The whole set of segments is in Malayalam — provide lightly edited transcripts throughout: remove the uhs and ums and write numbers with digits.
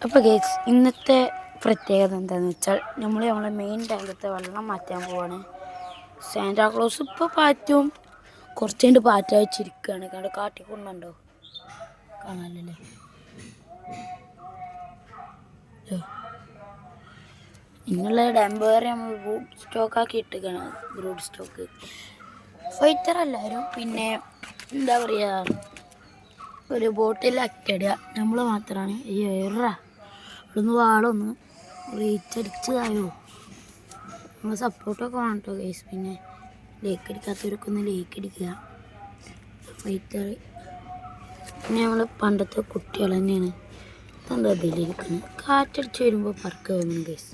അപ്പോൾ ഗൈസ് ഇന്നത്തെ പ്രത്യേകത എന്താണെന്ന് വെച്ചാൽ നമ്മളെ മെയിൻ ടാങ്കത്തെ വെള്ളം മാറ്റാൻ പോവാണ്. സാന്റാക്ലോസ് ഇപ്പോൾ പാറ്റും, കുറച്ച് കഴിഞ്ഞ് പാറ്റ വെച്ചിരിക്കുകയാണ്. കണ്ട് കാട്ടിക്കൊണ്ടുണ്ടോ കാണാനല്ലേ. ഇന്നുള്ള ഡാമ്പ് വരെ നമ്മൾ ബ്രൂഡ് സ്റ്റോക്കാക്കി ഇട്ടിരിക്കുകയാണ്. ബ്രൂഡ് സ്റ്റോക്ക് ഫൈറ്റർ എല്ലാവരും പിന്നെ എന്താ പറയുക, ഒരു ബോട്ടിലാക്കി ഇടുക. നമ്മൾ മാത്രമാണ് ഈ ഇവിടുന്ന് വാളൊന്ന് റീച്ചടിച്ചതായോ. നമ്മൾ സപ്പോർട്ടൊക്കെ വേണം കേട്ടോ ഗൈസ്. പിന്നെ ലേക്ക് അടിക്കാത്തവരൊക്കെ ഒന്ന് ലേക്ക് അടിക്കുക. ഫൈറ്റർ പിന്നെ നമ്മൾ പണ്ടത്തെ കുട്ടികൾ തന്നെയാണ്. എന്താ അതിലിരിക്കുന്നത്, കാറ്റടിച്ച് വരുമ്പോൾ പറക്ക തോന്നുന്നു ഗൈസ്.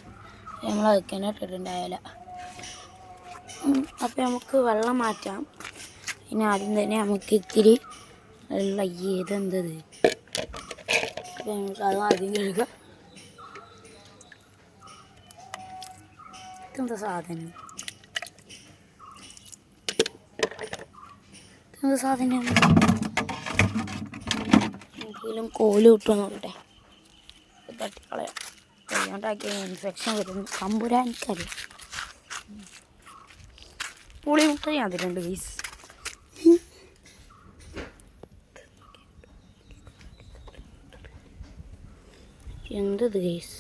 നമ്മൾ അതൊക്കെ തന്നെ ഇട്ടിട്ടുണ്ടായാല. അപ്പോൾ നമുക്ക് വെള്ളം മാറ്റാം. പിന്നെ ആദ്യം തന്നെ നമുക്ക് ഇത്തിരി വെള്ളം ഏതെന്തത് അപ്പോൾ നമുക്ക് അത് ആദ്യം കഴുകുക. ഇതെന്താ സാധനം, എന്തെങ്കിലും കോല് കിട്ടുമോ നോക്കട്ടെ. തട്ടിക്കളയാം, കയ്യാണ്ടാക്കിയ ഇൻഫെക്ഷൻ വരുന്നു. കമ്പുരാനിക്കറിയാം. പുളി മുട്ട അതിലുണ്ട് ഗൈസ്. എന്തത് ഗൈസ്,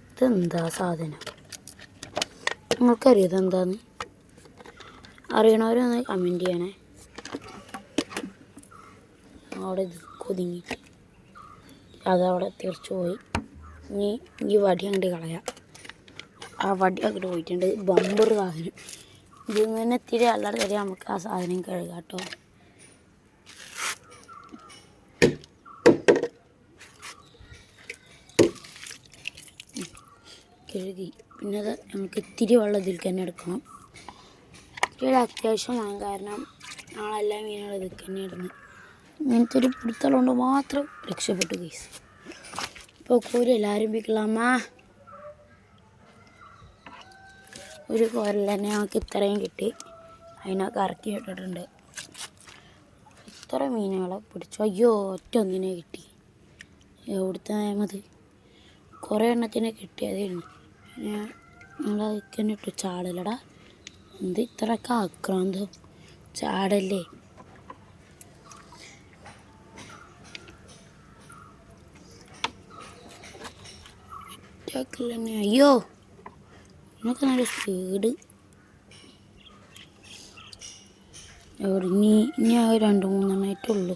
ഇതെന്താ സാധനം, നിങ്ങൾക്കറിയാം ഇതെന്താന്ന്? അറിയണവരൊന്ന് കമൻറ്റ് ചെയ്യണേ. അവിടെ ഇത് കൊതുങ്ങിയിട്ട് അതവിടെ തിരിച്ചു പോയി. ഇനി ഈ വടി അങ്ങോട്ട് കളയാം. ആ വടി അങ്ങോട്ട് പോയിട്ടുണ്ട്. ബമ്പർ സാധനം ഇതിങ്ങനെ ഇത്തിരി അല്ലാതെ തരാം. നമുക്ക് ആ സാധനം കഴുകാം കേട്ടോ. കഴുകി പിന്നെ അത് നമുക്ക് ഇത്തിരി വെള്ളം ഇതിൽ തന്നെ എടുക്കണം. ഇത്തിരി അത്യാവശ്യമാണ്, കാരണം നാളെല്ലാ മീനുകളും ഇതിൽ തന്നെ ഇടുന്നു. ഇങ്ങനത്തെ ഒരു പിടുത്തമുള്ളതുകൊണ്ട് മാത്രം രക്ഷപ്പെട്ടു ഗൈസ്. ഇപ്പോൾ കോരല്ല ആരംഭിക്കലാമാ. ഒരു കോരൽ തന്നെ നമുക്ക് ഇത്രയും കിട്ടി. അതിനൊക്കെ ഇറക്കി ഇട്ടിട്ടുണ്ട്. ഇത്ര മീനുകളെ പിടിച്ചു. അയ്യോ, ഒറ്റ ഒന്നിനെ കിട്ടി. എവിടുത്തെ മതി കുറേ എണ്ണത്തിനെ കിട്ടിയതായിരുന്നു. പിന്നെ നമ്മളതൊക്കെ തന്നെ ഇട്ടു. ചാടലടാ, എന്ത് ഇത്രയൊക്കെ ആക്രാന്തം, ചാടല്ലേ. തന്നെ അയ്യോ, എന്നൊക്കെ നല്ല സ്പീഡ്. എവിടെ ഇനി ആ 2-3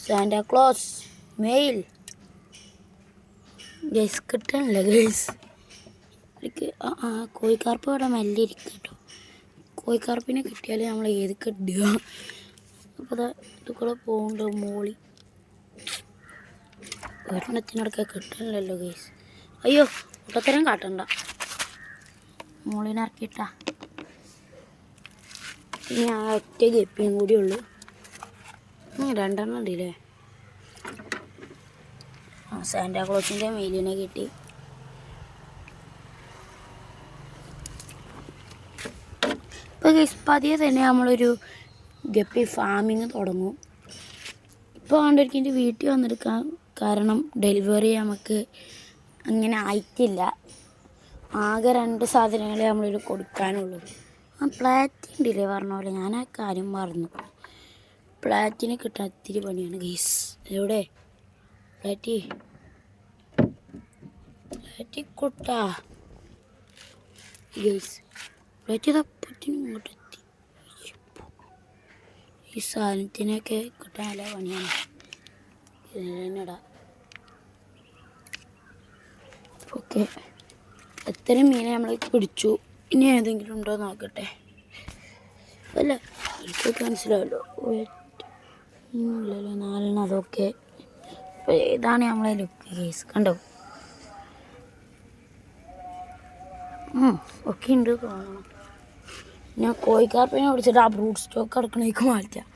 സാന്റാക്ലോസ് മെയിൽ ഗൈസ് കിട്ടണില്ല ഗൈസ്. എനിക്ക് കോഴിക്കാർപ്പ് ഇവിടെ മെല്ലെ ഇരിക്കുക കേട്ടോ. കോഴിക്കാർപ്പിനെ കിട്ടിയാൽ നമ്മൾ ഏത് ഇടുക. അപ്പോൾ ഇത് കൂടെ പോകുന്നുണ്ട് മോളി. ഒരെണ്ണത്തിനടക്കം കിട്ടണില്ലല്ലോ ഗൈസ്. അയ്യോ, ഒട്ടത്തരം കാട്ടണ്ട, മോളിനെ ഇറക്കിയിട്ടാ. ഇനി ആ ഒറ്റ ഗപ്പിയും കൂടി ഉള്ളു. 2 ഉണ്ടല്ലേ. സാന്റാക്ലോസിൻ്റെ മെയിലിനെ കിട്ടി. ഇപ്പോൾ ഗൈസ് പതിയെ തന്നെ നമ്മളൊരു ഗപ്പി ഫാമിങ് തുടങ്ങും. ഇപ്പോൾ കണ്ടിരിക്കും വീട്ടിൽ വന്നെടുക്കാൻ, കാരണം ഡെലിവറി നമുക്ക് അങ്ങനെ ആയിട്ടില്ല. ആകെ 2 സാധനങ്ങളെ നമ്മളിൽ കൊടുക്കാനുള്ളൂ. പ്ലാറ്റിൻ ഉണ്ടല്ലേ പറഞ്ഞ പോലെ, ഞാൻ ആ കാര്യം മറന്നു. പ്ലാറ്റിനെ കിട്ടാൻ ഇത്തിരി പണിയാണ് ഗൈസ്. എവിടെ പ്ലാറ്റി കൊട്ടാ ഗൈസ്. പ്ലാറ്റി തപ്പത്തിന് ഇങ്ങോട്ട് എത്തി. ഈ സാധനത്തിനൊക്കെ കിട്ടാൻ നല്ല പണിയാണ്. ഇതിനെടാ ഓക്കെ. എത്ര മീനെ നമ്മൾ പിടിച്ചു. ഇനി ഏതെങ്കിലും ഉണ്ടോ നോക്കട്ടെ. അല്ല, എനിക്കൊക്കെ മനസ്സിലാവല്ലോ. ഇല്ലല്ലോ, 4 അതൊക്കെ. അപ്പോൾ ഏതാണ് നമ്മളെ ലുക്ക് കേസ്, കണ്ടോ? ഒക്കെ ഉണ്ട് തോന്നണം. ഞാൻ കോഴിക്കാർപ്പിനെ പിടിച്ചിട്ട് ആ ബ്രൂഡ് സ്റ്റോക്ക് അടക്കണേക്ക് മാറ്റാം,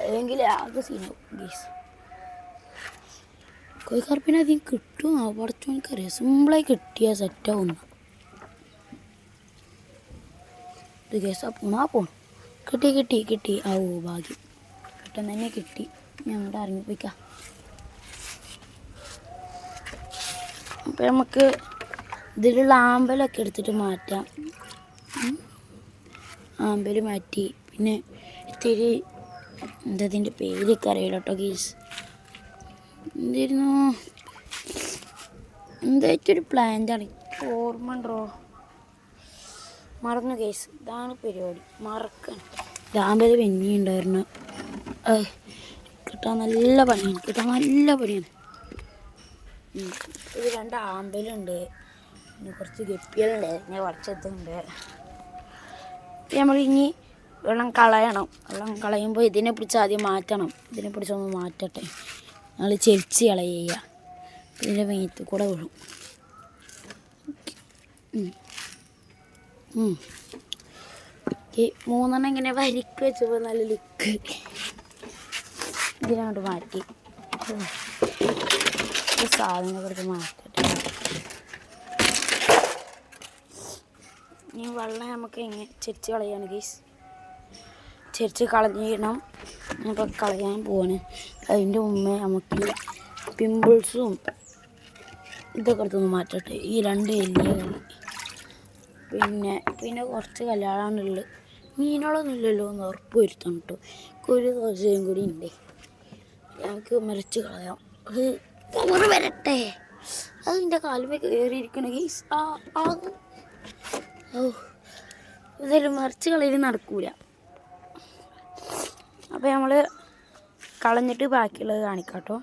അല്ലെങ്കിൽ ആകെ സീനാവും ഗേസ്. കോഴിക്കാർപ്പിനെ അധികം കിട്ടുമോ പഠിച്ചോ എനിക്കറിയാം. സിമ്പിളായി കിട്ടിയാൽ സെറ്റാവുന്നു ഇത് കേസാ. പോണാ പോണു കിട്ടി കിട്ടി കിട്ടി. ആ ഓ ഭാഗ്യം, പെട്ടെന്ന് തന്നെ കിട്ടി. ഞങ്ങളുടെ ഇറങ്ങിപ്പോയിക്കാം. അപ്പം നമുക്ക് ഇതിലുള്ള ആമ്പലൊക്കെ എടുത്തിട്ട് മാറ്റാം. ആമ്പൽ മാറ്റി. പിന്നെ ഇത്തിരി എന്തതിൻ്റെ പേരൊക്കെ അറിയില്ല കേട്ടോ ഗീസ്. എന്തായിരുന്നു, എന്തായിട്ടൊരു പ്ലാന്റാണ്, ഓർമ്മ ഉണ്ടോ? മറന്നു കേസ്. ഇതാണ് പരിപാടി, മറക്കാൻ. ആമ്പൽ പിന്നെ ഉണ്ടായിരുന്നു. കിട്ടാൻ നല്ല പണിയാണ്. ഇത് 2 ആമ്പലുണ്ട്, പിന്നെ കുറച്ച് ഗപ്പികളുണ്ട്, ഇങ്ങനെ കുറച്ചെത്തുണ്ട്. നമ്മൾ ഇനി വെള്ളം കളയുമ്പോൾ ഇതിനെ പിടിച്ച് ആദ്യം മാറ്റണം. ഇതിനെ പിടിച്ചൊന്ന് മാറ്റട്ടെ. ഞങ്ങൾ ചെരിച്ച് കളയുക. ഇതിൻ്റെ മേത്ത് കൂടെ വീഴും. ഈ 3 ഇങ്ങനെ വരിക്ക് വെച്ചപ്പോൾ നല്ല ലുക്ക്. ഇതിനോട്ട് മാറ്റി സാധനങ്ങളൊക്കെ മാറ്റട്ടെ. ഈ വെള്ളം നമുക്ക് എങ്ങനെ ചെരിച്ച് കളയാണ് ഗീസ്. ചെരിച്ച് കളഞ്ഞിടണം. ഇപ്പോൾ കളയാൻ പോവാണ്. അതിൻ്റെ മുമ്പേ നമുക്ക് പിമ്പിൾസും ഇതൊക്കെ എടുത്തൊന്ന് മാറ്റട്ടെ. ഈ 2 എല്ലുകൾ. പിന്നെ കുറച്ച് കല്യാണമുള്ളത്. മീനുകളൊന്നും ഇല്ലല്ലോ എന്ന് ഉറപ്പ് വരുത്തണം കേട്ടോ. ഒരു ദിവസം കൂടി ഉണ്ട്. ഞങ്ങൾക്ക് മരിച്ച് കളയാം. അത് വരട്ടെ. അതിൻ്റെ കാലുമേ കയറിയിരിക്കണ ഗീസ്. ഇതെല്ലാം മറിച്ച് കളയിൽ നടക്കൂല. അപ്പോൾ നമ്മൾ കളഞ്ഞിട്ട് ബാക്കിയുള്ളത് കാണിക്കാം കേട്ടോ.